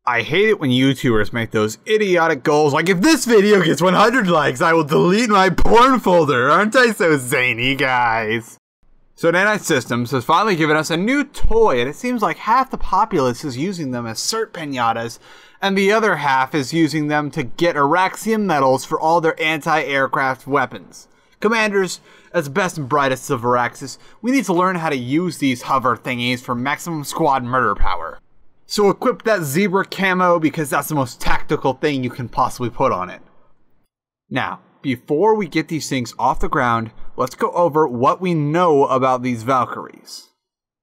I hate it when YouTubers make those idiotic goals like, if this video gets 100 likes, I will delete my porn folder. Aren't I so zany, guys? So Nanite Systems has finally given us a new toy, and it seems like half the populace is using them as cert pinatas, and the other half is using them to get Araxium medals for all their anti-aircraft weapons. Commanders, as best and brightest of Araxis, we need to learn how to use these hover thingies for maximum squad murder power. So equip that zebra camo because that's the most tactical thing you can possibly put on it. Now, before we get these things off the ground, let's go over what we know about these Valkyries.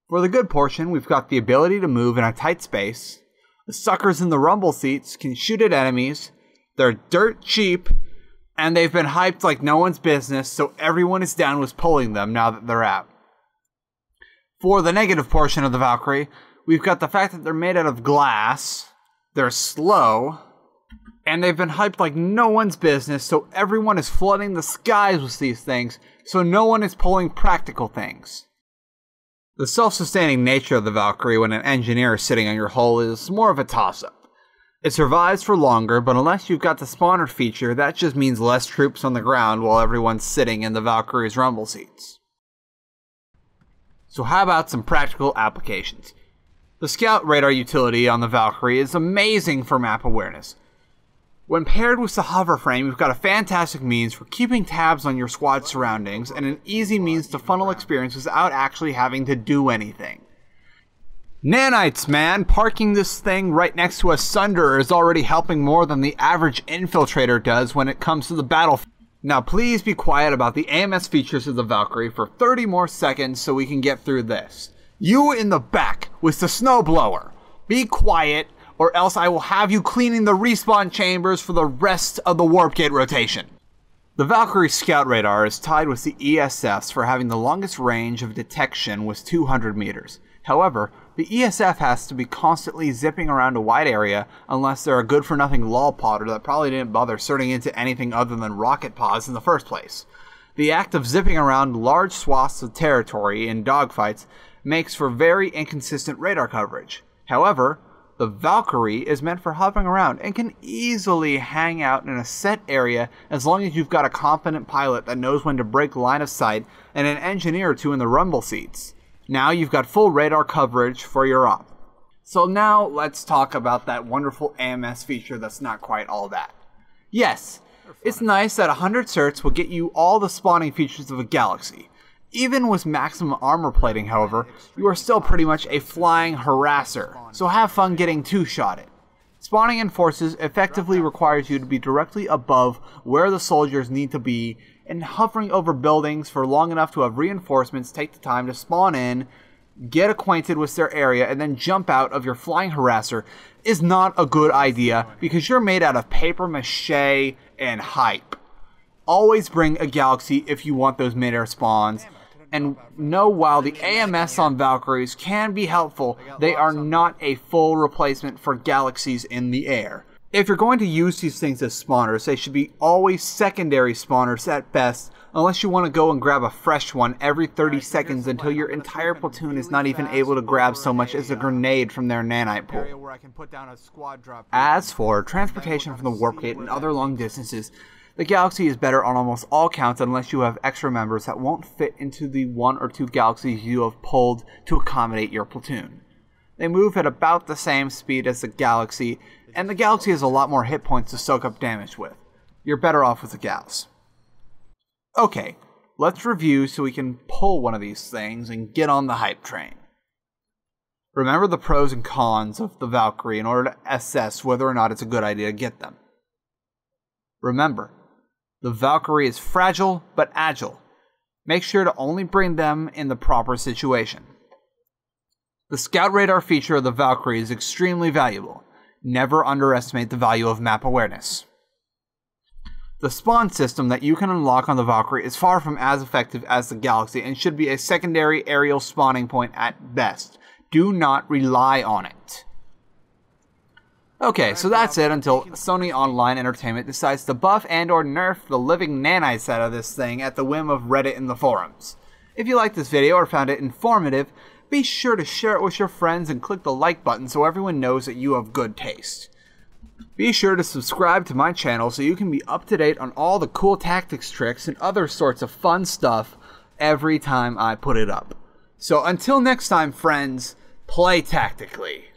For the good portion, we've got the ability to move in a tight space. The suckers in the rumble seats can shoot at enemies. They're dirt cheap, and they've been hyped like no one's business, so everyone is down with pulling them now that they're out. For the negative portion of the Valkyrie, we've got the fact that they're made out of glass, they're slow, and they've been hyped like no one's business, so everyone is flooding the skies with these things, so no one is pulling practical things. The self-sustaining nature of the Valkyrie when an engineer is sitting on your hull is more of a toss-up. It survives for longer, but unless you've got the spawner feature, that just means less troops on the ground while everyone's sitting in the Valkyrie's rumble seats. So how about some practical applications? The scout radar utility on the Valkyrie is amazing for map awareness. When paired with the hover frame, you've got a fantastic means for keeping tabs on your squad's surroundings and an easy means to funnel experience without actually having to do anything. Nanites, man! Parking this thing right next to a Sunderer is already helping more than the average infiltrator does when it comes to the battlefield. Now please be quiet about the AMS features of the Valkyrie for 30 more seconds so we can get through this. You in the back with the snowblower, be quiet or else I will have you cleaning the respawn chambers for the rest of the warp gate rotation. The Valkyrie scout radar is tied with the ESFs for having the longest range of detection with 200 meters. However, the ESF has to be constantly zipping around a wide area unless they're a good-for-nothing lolpotter that probably didn't bother sorting into anything other than rocket pods in the first place. The act of zipping around large swaths of territory in dogfights makes for very inconsistent radar coverage. However, the Valkyrie is meant for hovering around and can easily hang out in a set area as long as you've got a competent pilot that knows when to break line of sight and an engineer or two in the rumble seats. Now you've got full radar coverage for your op. So now let's talk about that wonderful AMS feature that's not quite all that. Yes, it's nice that 100 certs will get you all the spawning features of a galaxy. Even with maximum armor plating, however, you are still pretty much a flying harasser, so have fun getting two-shotted. Spawning in forces effectively requires you to be directly above where the soldiers need to be, and hovering over buildings for long enough to have reinforcements take the time to spawn in, get acquainted with their area, and then jump out of your flying harasser is not a good idea because you're made out of paper mache and hype. Always bring a galaxy if you want those mid-air spawns. And know while the AMS on Valkyries can be helpful, they are not a full replacement for galaxies in the air. If you're going to use these things as spawners, they should be always secondary spawners at best, unless you want to go and grab a fresh one every 30 seconds until your entire platoon is not even able to grab so much as a grenade from their nanite pool. As for transportation from the warp gate and other long distances, the galaxy is better on almost all counts unless you have extra members that won't fit into the 1 or 2 galaxies you have pulled to accommodate your platoon. They move at about the same speed as the galaxy, and the galaxy has a lot more hit points to soak up damage with. You're better off with the gals. Okay, let's review so we can pull one of these things and get on the hype train. Remember the pros and cons of the Valkyrie in order to assess whether or not it's a good idea to get them. Remember, the Valkyrie is fragile but agile. Make sure to only bring them in the proper situation. The scout radar feature of the Valkyrie is extremely valuable. Never underestimate the value of map awareness. The spawn system that you can unlock on the Valkyrie is far from as effective as the Galaxy and should be a secondary aerial spawning point at best. Do not rely on it. Okay, so that's it until Sony Online Entertainment decides to buff and or nerf the living nanites out of this thing at the whim of Reddit and the forums. If you liked this video or found it informative, be sure to share it with your friends and click the like button so everyone knows that you have good taste. Be sure to subscribe to my channel so you can be up to date on all the cool tactics tricks and other sorts of fun stuff every time I put it up. So until next time, friends, play tactically.